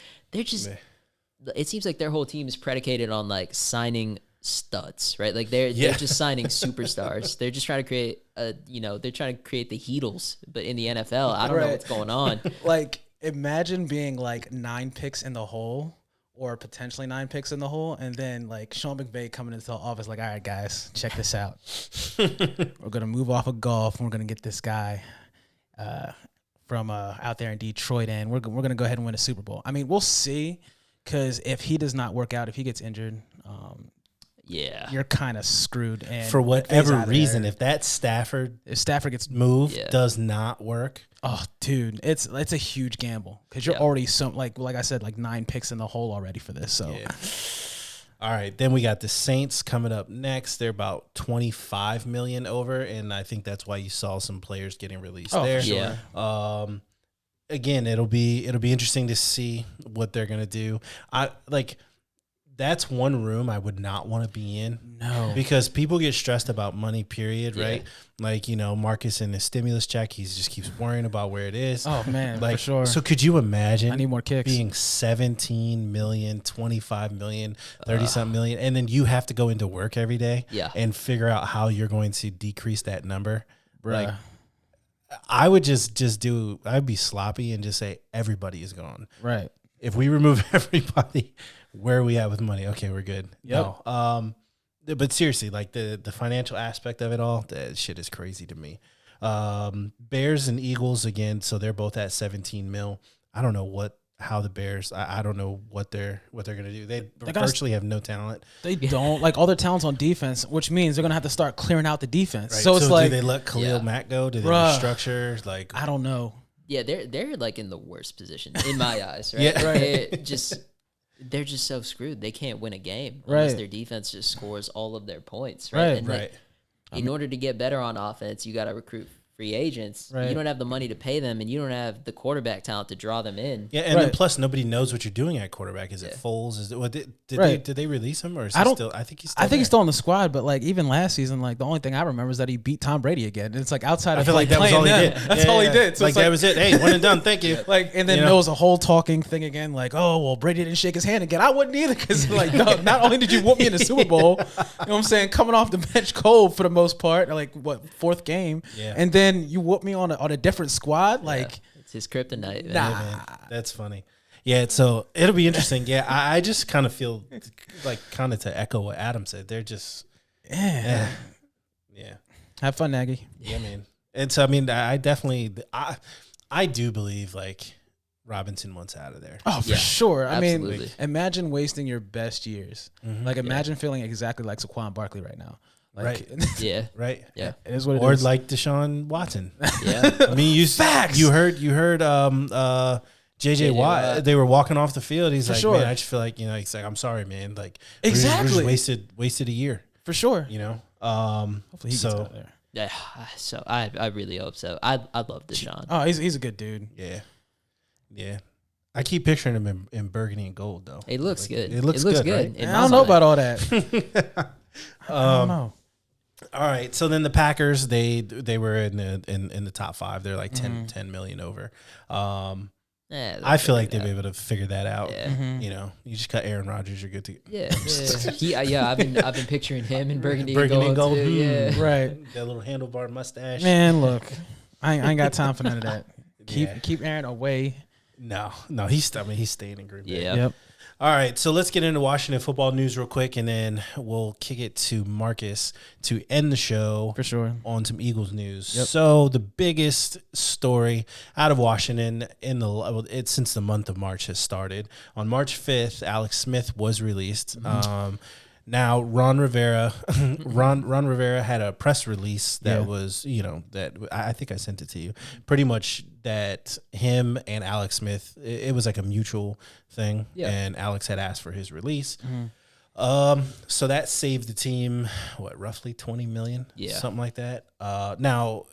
It seems like their whole team is predicated on like signing studs, right? Like they're just signing superstars. They're just trying to create they're trying to create the Heatles, but in the NFL, I don't know what's going on. Like, imagine being like 9 picks in the hole, or potentially 9 picks in the hole, and then like Sean McVay coming into the office like, all right, guys, check this out. We're gonna move off of golf, and we're gonna get this guy from out there in Detroit, and we're gonna go ahead and win a Super Bowl. I mean, we'll see, because if he does not work out, if he gets injured, you're kind of screwed. And for whatever reason, if Stafford gets moved, does not work. Oh, dude, it's a huge gamble, because you're already like I said, like 9 picks in the hole already for this. So, all right, then we got the Saints coming up next. They're about $25 million over, and I think that's why you saw some players getting released there. For sure. Again, it'll be interesting to see what they're gonna do. That's one room I would not want to be in. No. Because people get stressed about money, period, right? Like, Marcus and his stimulus check, he just keeps worrying about where it is. Oh, man, like, for sure. So could you imagine I need more kicks. being 17 million, 25 million, 30-something million, and then you have to go into work every day and figure out how you're going to decrease that number? Bruh. Like, I would I'd be sloppy and just say everybody is gone. Right. If we remove everybody, where are we at with money? Okay, we're good. Yep. No. But seriously, like the financial aspect of it all, that shit is crazy to me. Bears and Eagles again, so they're both at 17 mil. I don't know how the Bears. I don't know what they're gonna do. They virtually have no talent. They don't, like, all their talent's on defense, which means they're gonna have to start clearing out the defense. Right. So it's like, do they let Khalil Mack go? Do they restructure? Like, I don't know. Yeah, they're like in the worst position in my eyes, right? They're just so screwed. They can't win a game unless their defense just scores all of their points, right? And in order to get better on offense, you got to recruit free agents. You don't have the money to pay them, and you don't have the quarterback talent to draw them in. Yeah, and then plus nobody knows what you're doing at quarterback. Is it Foles? Is it did they release him, or is he still? I think he's still on the squad. But like, even last season, like, the only thing I remember is that he beat Tom Brady again. And it's like, outside of I feel like that was all he did. That's all he did. So like, that was it. Hey, one and done. Thank you. Like, and then there was a whole talking thing again. Like, oh well, Brady didn't shake his hand again. I wouldn't either, because like, no, not only did you whoop me in the Super Bowl, you know what I'm saying, coming off the bench cold for the most part, like what, 4th game, and then you whoop me on a different squad. Like, it's his kryptonite. Nah, man. That's funny. Yeah, so it'll be interesting. Yeah, I just kind of feel like, kind of to echo what Adam said, they're just yeah. Have fun, Nagy. Yeah, man. And so I mean, I definitely I do believe like Robinson wants out of there. Oh, for sure. I absolutely. mean, imagine wasting your best years. Like, imagine feeling exactly like Saquon Barkley right now. Like, right. It is what it is. Or like Deshaun Watson. Yeah. I mean, you heard JJ Watt, they were walking off the field. He's like, man, I just feel like, he's like, I'm sorry, man. Like, exactly. We just wasted a year. For sure. Hopefully he gets out there. Yeah, so I really hope so. I love Deshaun. Oh, he's a good dude. Yeah. I keep picturing him in burgundy and gold, though. It looks good. It looks good. Right? I don't know about all that. I don't know. All right, so then the Packers, they were in the top 5. They're like 10 million over. I feel like they'll be able to figure that out. Yeah. You just cut Aaron Rodgers, you're good to go. I've been picturing him in burgundy and gold. Too. Yeah. Right. That little handlebar mustache. Man, look, I ain't got time for none of that. Keep Aaron away. No, he's staying in Green Bay. Yep. All right, so let's get into Washington football news real quick, and then we'll kick it to Marcus to end the show for sure on some Eagles news. Yep. So the biggest story out of Washington since the month of March has started. On March 5th, Alex Smith was released. Now Ron Rivera had a press release that was, that I think I sent it to you. Pretty much that him and Alex Smith, it was like a mutual thing, and Alex had asked for his release. So that saved the team, roughly $20 million, something like that. Now,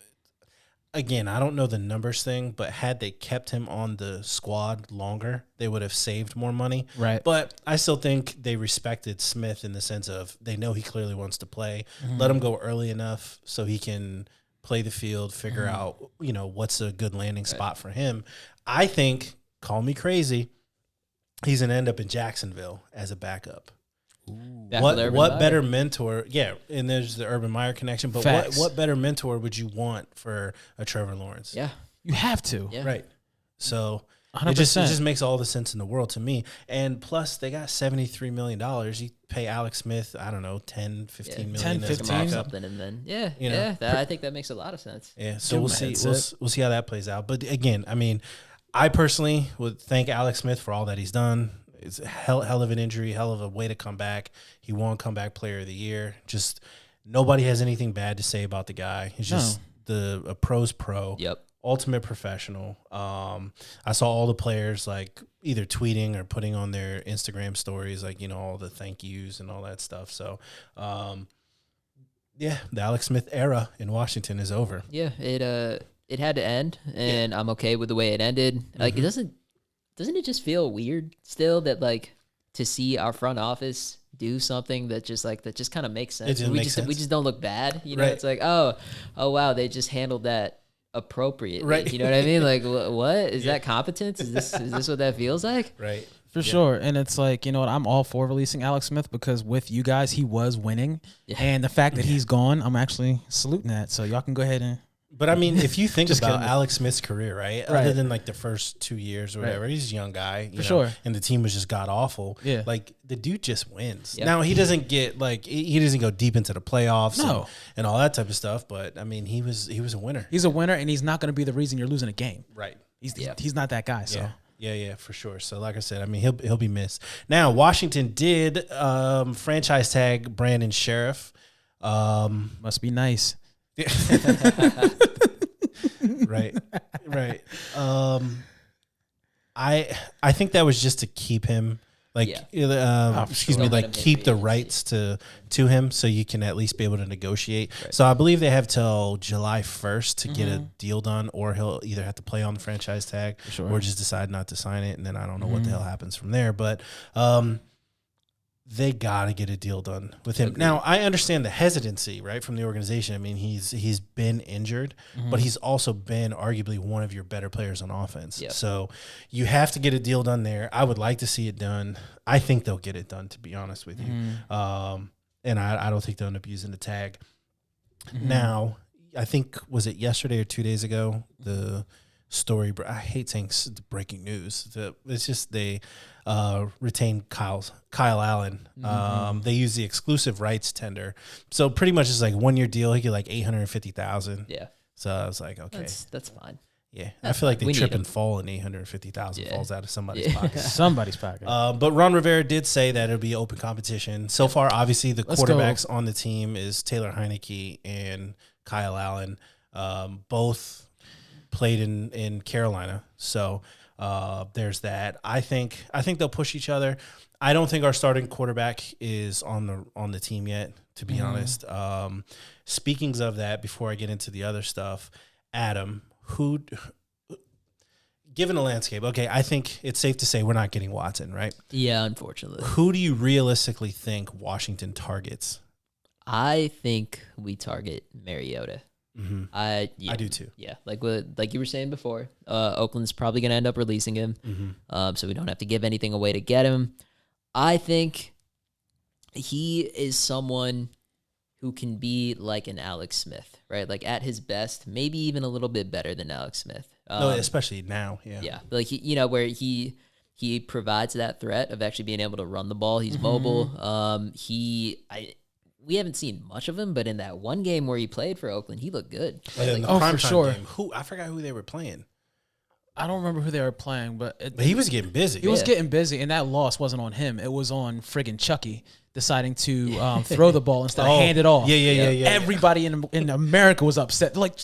again, I don't know the numbers thing, but had they kept him on the squad longer, they would have saved more money. Right. But I still think they respected Smith in the sense of they know he clearly wants to play. Let him go early enough so he can play the field, figure out, what's a good landing spot for him. I think, call me crazy, he's going to end up in Jacksonville as a backup. What better mentor? Yeah, and there's the Urban Meyer connection. But what better mentor would you want for a Trevor Lawrence? Yeah, you have to. Yeah. Right. So 100%. it just makes all the sense in the world to me. And plus, they got $73 million. You pay Alex Smith, I don't know, $10, $15 million 10, 15 something, and then I think that makes a lot of sense. Yeah. So we'll see. We'll see how that plays out. But again, I mean, I personally would thank Alex Smith for all that he's done. It's a hell of an injury, hell of a way to come back. He won comeback player of the year. Just nobody has anything bad to say about the guy. He's just a pro's pro. Yep. Ultimate professional. I saw all the players like either tweeting or putting on their Instagram stories, like, all the thank yous and all that stuff. So, the Alex Smith era in Washington is over. Yeah, it had to end, and I'm okay with the way it ended. Like, it doesn't it just feel weird still that, like, to see our front office do something that just kind of makes sense. We just don't look bad. Right. It's like, oh wow, they just handled that appropriately. Right. You know what I mean? Like, what is that competence? Is this what that feels like? Right. For sure. And it's like, you know what, I'm all for releasing Alex Smith because with you guys, he was winning. Yeah. And the fact that he's gone, I'm actually saluting that. So y'all can go ahead and. But I mean, if you think about Alex Smith's career, right? Other than like the first 2 years or whatever, he's a young guy, you know, and the team was just god awful. Yeah, like the dude just wins. Yep. Now he doesn't get he doesn't go deep into the playoffs, and all that type of stuff. But I mean, he was a winner. He's a winner, and he's not going to be the reason you're losing a game. Right. He's not that guy. So. Yeah, for sure. So like I said, I mean, he'll be missed. Now Washington did franchise tag Brandon Sheriff. Must be nice. Right. I think that was just to keep him keep the rights to him so you can at least be able to negotiate. Right. So I believe they have till July 1st to get a deal done, or he'll either have to play on the franchise tag or just decide not to sign it, and then I don't know what the hell happens from there. But they got to get a deal done with him. Now, I understand the hesitancy, right, from the organization. I mean, he's been injured, but he's also been arguably one of your better players on offense. Yep. So you have to get a deal done there. I would like to see it done. I think they'll get it done, to be honest with you. And I don't think they'll end up using the tag. Now, I think, was it yesterday or 2 days ago, the story, I hate saying breaking news. It's just they retained Kyle Allen. They use the exclusive rights tender. So pretty much it's like 1 year deal. He get like $850,000. Yeah. So I was like, okay. That's fine. Yeah. I feel like they trip and fall and $850,000 falls out of somebody's pocket. Somebody's pocket. But Ron Rivera did say that it'll be open competition. So far, obviously, the quarterbacks on the team is Taylor Heineke and Kyle Allen. Both played in Carolina. So there's that. I think they'll push each other. I don't think our starting quarterback is on the team yet, to be honest. Speaking of that, before I get into the other stuff, Adam, given the landscape, okay, I think it's safe to say we're not getting Watson, right? Yeah, unfortunately. Who do you realistically think Washington targets? I think we target Mariota. I do too. Yeah, like you were saying before, Oakland's probably going to end up releasing him, so we don't have to give anything away to get him. I think he is someone who can be like an Alex Smith, right? Like at his best, maybe even a little bit better than Alex Smith. No, especially now. Yeah. Yeah, like where he provides that threat of actually being able to run the ball. He's mobile. We haven't seen much of him, but in that one game where he played for Oakland, he looked good. Right? For sure. Game, I forgot who they were playing. I don't remember who they were playing, but he was getting busy. He was getting busy, and that loss wasn't on him. It was on friggin' Chucky. deciding to throw the ball instead of hand it off. Yeah. Everybody in America was upset. Like,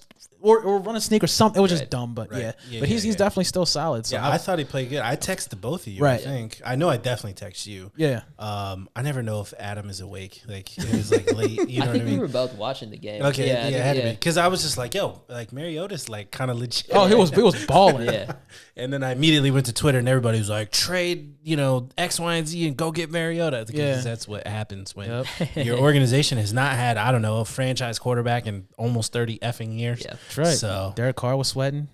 or run a sneak or something. It was just dumb, but but he's definitely still solid. So I thought he played good. I texted both of you. I think I know I definitely text you. Yeah. I never know if Adam is awake. Like it was like late. You know what I mean? We were both watching the game. Okay, yeah, it had to be because I was just like, yo, like Mariota's like kind of legit. Oh, he was balling. Yeah. And then I immediately went to Twitter and everybody was like, trade, X, Y, and Z and go get Mariota. Because that's what happens when your organization has not had, I don't know, a franchise quarterback in almost 30 effing years. Yeah. That's right. So Derek Carr was sweating.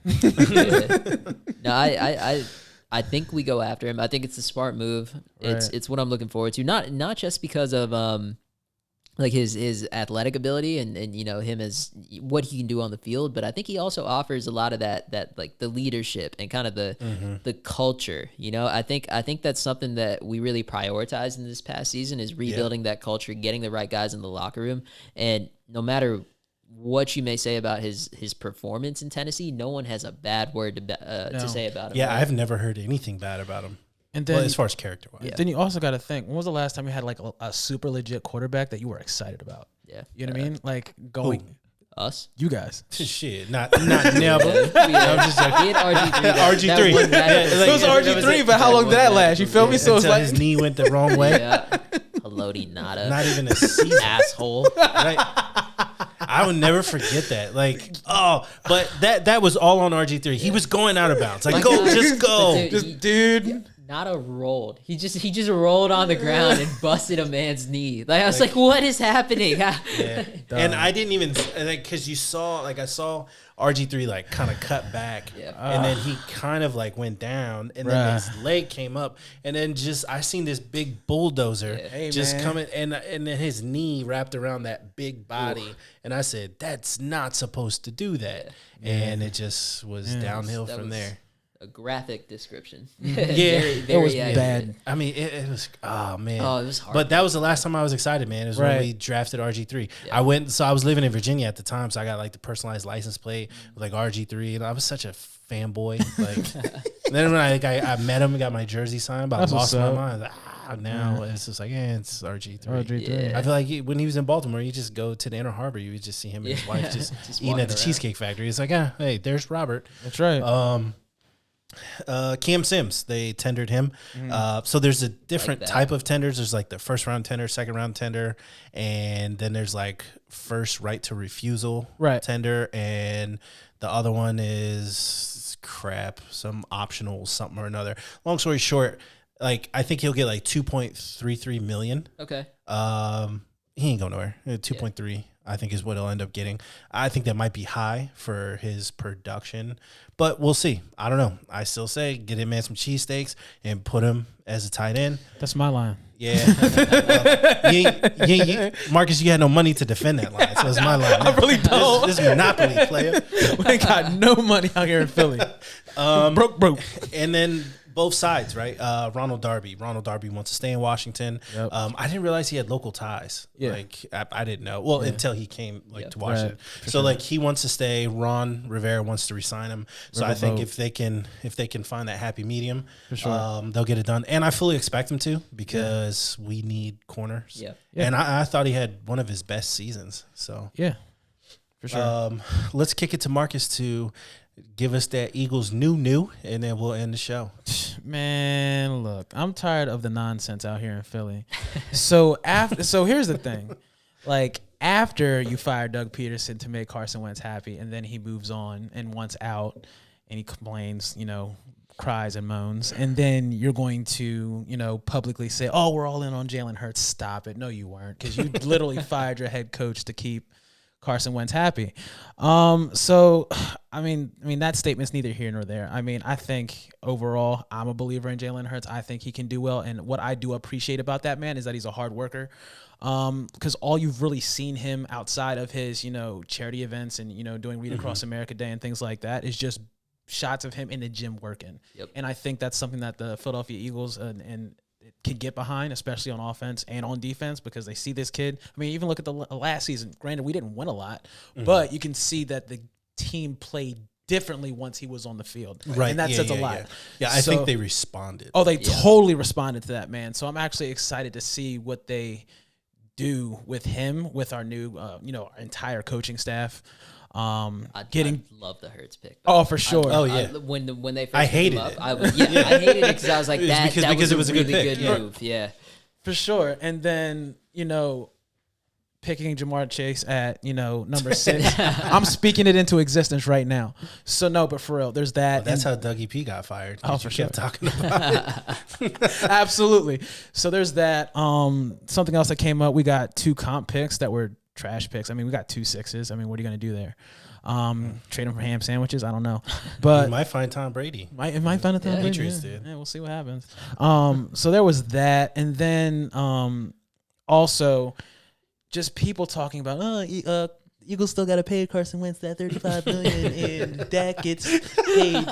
No, I think we go after him. I think it's a smart move. It's what I'm looking forward to. Not just because of like his athletic ability and him as what he can do on the field, but I think he also offers a lot of that like the leadership and kind of the culture. I think that's something that we really prioritized in this past season is rebuilding that culture, getting the right guys in the locker room, and no matter what you may say about his performance in Tennessee, no one has a bad word to say about him. Yeah, I've never heard anything bad about him. And then, as far as character-wise. Then you also got to think, when was the last time you had like a super legit quarterback that you were excited about? Yeah. You know what I mean? Like going... Us? You guys. Shit, not never. I'm just joking. RG3. It was RG3, but how long did that last? You feel me? So it's like his knee went the wrong way. Yeah. Haloti Nada. Not even a season. Asshole. Right? I would never forget that. Like, but that was all on RG3. He was going out of bounds. Like, just go. Dude. Nada rolled. He just rolled on the ground and busted a man's knee. Like I was like, what is happening? Yeah. And I didn't even because I saw RG3 like kind of cut back, and then he kind of like went down, and then his leg came up, and then I seen this big bulldozer coming, and then his knee wrapped around that big body, and I said, that's not supposed to do that, and it just was downhill from there. A graphic description. Very, it was bad. I mean, it was. Oh man. Oh, it was hard. But that was the last time I was excited, man. It was when we drafted RG3. Yeah. I was living in Virginia at the time, so I got like the personalized license plate with like RG3, and I was such a fanboy. Like, and then when I met him and got my jersey signed, but I lost my mind. Like, now it's just like, it's RG3. Yeah. I feel like when he was in Baltimore, you just go to the Inner Harbor, you would just see him and his wife just eating at the Cheesecake Factory. It's like, hey, there's Robert. That's right. Cam Sims, they tendered him. So there's a different type of tenders. There's like the first round tender, second round tender, and then there's like first right to refusal tender, and the other one is some optional something or another. Long story short, like I think he'll get like 2.33 million. Okay. He ain't going nowhere. 2.3. I think is what he'll end up getting. I think that might be high for his production, but we'll see. I don't know. I still say get him man some cheesesteaks and put him as a tight end. That's my line. Yeah. Marcus, you had no money to defend that line, so it's my line. I really don't. This Monopoly player. We ain't got no money out here in Philly. Broke. And then both sides, right? Ronald Darby wants to stay in Washington. Yep. I didn't realize he had local ties. Yeah. Like I didn't know. Well, until he came to Washington. So like he wants to stay. Rivera wants to resign him. So I think if they can find that happy medium, they'll get it done. And I fully expect him to because we need corners. Yeah. And I thought he had one of his best seasons. So yeah, for sure. Let's kick it to Marcus to give us that Eagles new, and then we'll end the show. Man, look, I'm tired of the nonsense out here in Philly. So here's the thing. Like, after you fire Doug Peterson to make Carson Wentz happy, and then he moves on and wants out, and he complains, cries and moans, and then you're going to, publicly say, oh, we're all in on Jalen Hurts. Stop it. No, you weren't, because you literally fired your head coach to keep Carson Wentz happy. So, I mean, that statement's neither here nor there. I mean, I think overall, I'm a believer in Jalen Hurts. I think he can do well. And what I do appreciate about that man is that he's a hard worker. Because all you've really seen him outside of his, charity events and, doing Read Across America Day and things like that is just shots of him in the gym working. Yep. And I think that's something that the Philadelphia Eagles and can get behind, especially on offense and on defense, because they see this kid. I mean, even look at the last season. Granted, we didn't win a lot, but you can see that the team played differently once he was on the field. Right. And that says a lot. Yeah, I think they responded. Oh, they totally responded to that, man. So I'm actually excited to see what they do with him, with our new, our entire coaching staff. I love the Hurts pick. Oh, for sure. When they first I hated him up, it. I hated it because I was like, that was a really good move. Yeah, for sure. And then picking Jamar Chase at number 6, I'm speaking it into existence right now. So no, but for real, there's that. Well, that's how Dougie P got fired. Oh, for sure. Kept talking about it. Absolutely. So there's that. Something else that came up. We got 2 comp picks that were trash picks. I mean, we got 2 6s. I mean, what are you gonna do there? Trade them for ham sandwiches? I don't know, but you might find Tom Brady. Might find a Tom Brady. Patriots did. Yeah, we'll see what happens. So there was that, and then also just people talking about Eagles still got to pay Carson Wentz that $35 million, and Dak gets paid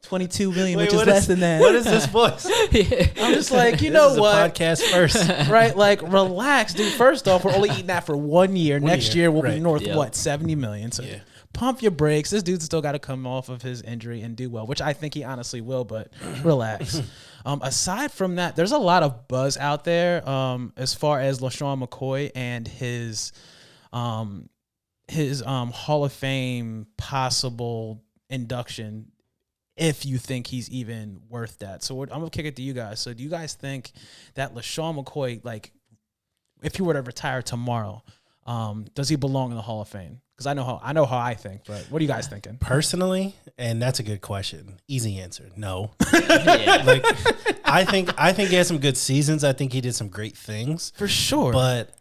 $22 million, which is less than that. What is this voice? I'm just like, this know is what? A podcast first, right? Like, relax, dude. First off, we're only eating that for 1 year. Next year we'll be north of $70 million. So pump your brakes. This dude's still got to come off of his injury and do well, which I think he honestly will. But relax. Aside from that, there's a lot of buzz out there as far as Lesean McCoy and his Hall of Fame possible induction, if you think he's even worth that. So I'm gonna kick it to you guys. So do you guys think that Lesean McCoy, like, if he were to retire tomorrow, does he belong in the Hall of Fame? Because I know how I think, but what are you guys thinking? Personally, and that's a good question. Easy answer, no. Like, I think he had some good seasons. I think he did some great things for sure. But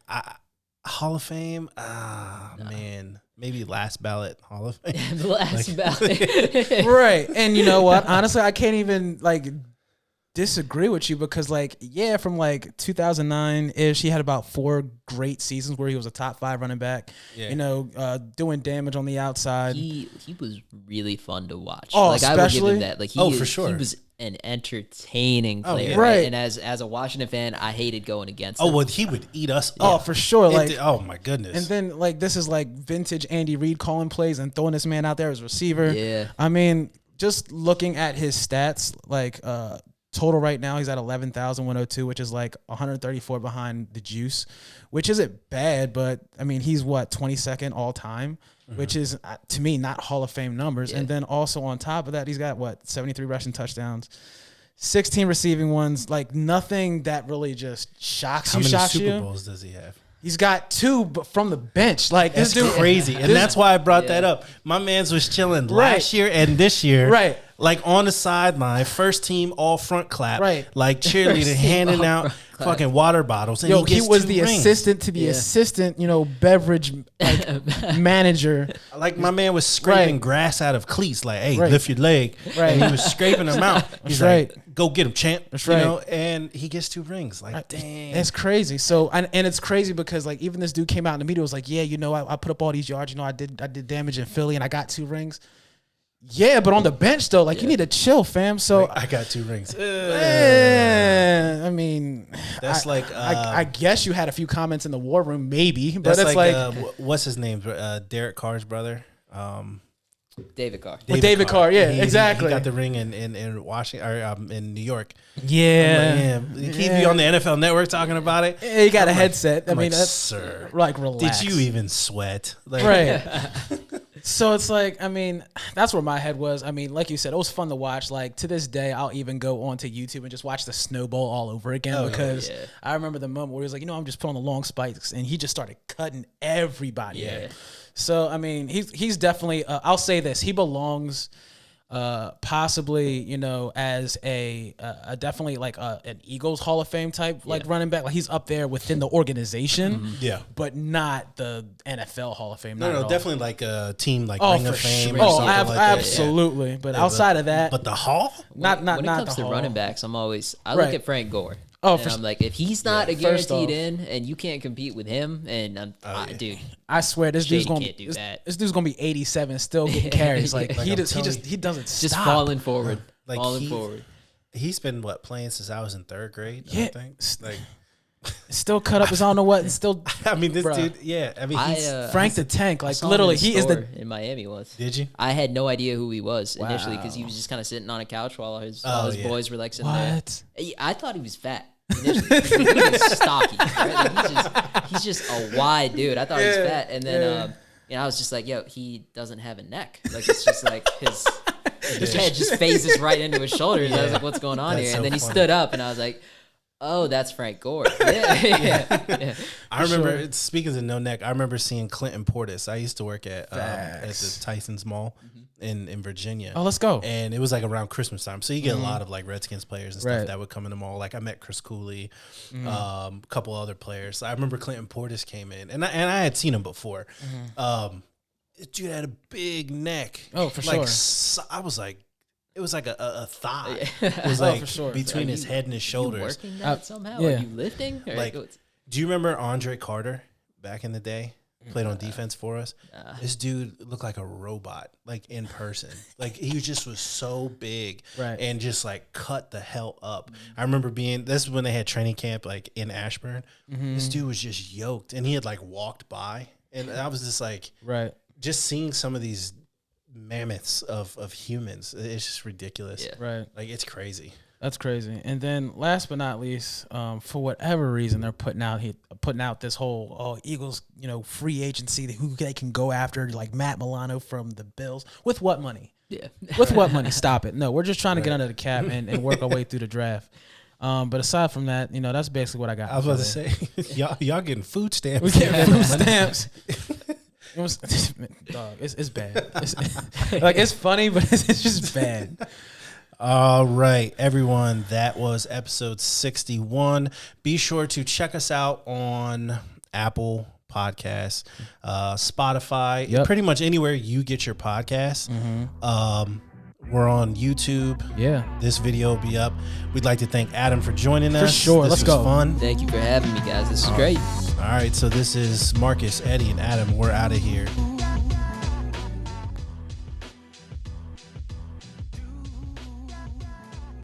Hall of Fame, man, maybe last ballot Hall of Fame. Last ballot, right? And you know what? Honestly, I can't even disagree with you because from 2009 ish, he had about 4 great seasons where he was a top 5 running back. Yeah. Doing damage on the outside. He was really fun to watch. Oh, I would give him that. For sure. He was an entertaining player. Yeah. Right. And as a Washington fan, I hated going against him. Oh, well, he would eat us. Oh, for sure. Oh my goodness. And then this is vintage Andy Reid calling plays and throwing this man out there as a receiver. Yeah. I mean, just looking at his stats, total right now, he's at 11,102, which is 134 behind the Juice, which isn't bad, but I mean, he's 22nd all time, which is to me not Hall of Fame numbers. Yeah. And then also on top of that, he's got 73 rushing touchdowns, 16 receiving ones, nothing that really just shocks you. How many Super Bowls does he have? He's got 2, but from the bench. That's crazy. And that's why I brought that up. My man's was chilling last year and this year. Right. On the sideline, first team all front clap. Right. Cheerleading, handing out fucking water bottles. And he was the assistant to the assistant, beverage manager. My man was scraping grass out of cleats. Hey, lift your leg. Right. And he was scraping them out. He's go get him, champ. That's right. And he gets 2 rings. Dang. That's crazy. So, and it's crazy because even this dude came out in the media was I put up all these yards. I did damage in Philly and I got 2 rings. Yeah, but on the bench though, you need to chill, fam. So I got 2 rings. I mean, that's I guess you had a few comments in the war room, maybe, but that's it's what's his name? Derek Carr's brother. David Carr. David Carr, yeah, exactly. He got the ring in Washington or in New York. Yeah, he be on the NFL Network talking about it. Yeah, he got a headset. I mean, that's sir, relax. Did you even sweat? Right. So it's I mean, that's where my head was. I mean, like you said, it was fun to watch. To this day, I'll even go onto YouTube and just watch the snowball all over again because I remember the moment where he was I'm just putting on the long spikes, and he just started cutting everybody. Yeah. So I mean, he's definitely. I'll say this: he belongs. Possibly, as a definitely an Eagles Hall of Fame type running back. He's up there within the organization, but not the NFL Hall of Fame. No, definitely a team Ring of Fame. Sure. Or absolutely. But outside of that, but the Hall, when it comes to Hall. Running backs, I look at Frank Gore. Oh, and I'm if he's not a guaranteed in, and you can't compete with him, and dude, I swear this dude's gonna this dude's gonna be 87, still getting carries. He doesn't just stop. falling forward, forward. He's been playing since I was in 3rd grade. Yeah. I think Still cut up as I don't know what, and still. I mean, this bruh. dude. Yeah, I mean, he's Frank the Tank. Like saw literally, him in he is the. store in Miami once. Did you? I had no idea who he was initially because he Wow. was just kind of sitting on a couch while his boys were like sitting What? there. I thought he was fat. Initially. He was stocky. Right? Like he's just a wide dude. I thought he was fat, and then I was just like, yo, he doesn't have a neck. Like it's just like his head just phases right into his shoulders. I was like, what's going on That's here? so And then he funny. stood up, and I was like, oh, that's Frank Gore. Yeah. I remember, speaking of no neck, I remember seeing Clinton Portis. I used to work at the Tyson's Mall in Virginia. Oh, let's go. And it was like around Christmas time. So you get a lot of like Redskins players and stuff Right. that would come in the mall. Like I met Chris Cooley, a couple other players. I remember Clinton Portis came in and I had seen him before. This dude had a big neck. Oh, for like, sure. I was like, it was like a thigh. It was like for sure. between his head and his You shoulders. working that somehow? yeah. Are you lifting? Or Like, do you remember Andre Carter back in the day? Played on defense for us. This dude looked like a robot, like in person. Like he just was so big, Right. and just like cut the hell up. I remember this is when they had training camp like in Ashburn. This dude was just yoked, and he had like walked by, and I was just like, Right. just seeing some of these mammoths of humans. It's just ridiculous. Yeah. Right. Like it's crazy. That's crazy. And then last but not least, for whatever reason, they're putting out this whole Eagles, free agency who they can go after, like Matt Milano from the Bills. With what money? Yeah. With what money? Stop it. No, we're just trying to get under the cap and work our way through the draft. But aside from that, that's basically what I got. I was about to say, y'all getting food stamps. We get food stamps. It was, dog, it's bad. It's funny, but it's just bad. All right, everyone, that was episode 61. Be sure to check us out on Apple Podcasts, Spotify, pretty much anywhere you get your podcasts. We're on YouTube. Yeah. This video will be up. We'd like to thank Adam for joining us. For sure. This Let's was go. fun. Thank you for having me, guys. This is great. All right, so this is Marcus, Eddie, and Adam. We're out of here.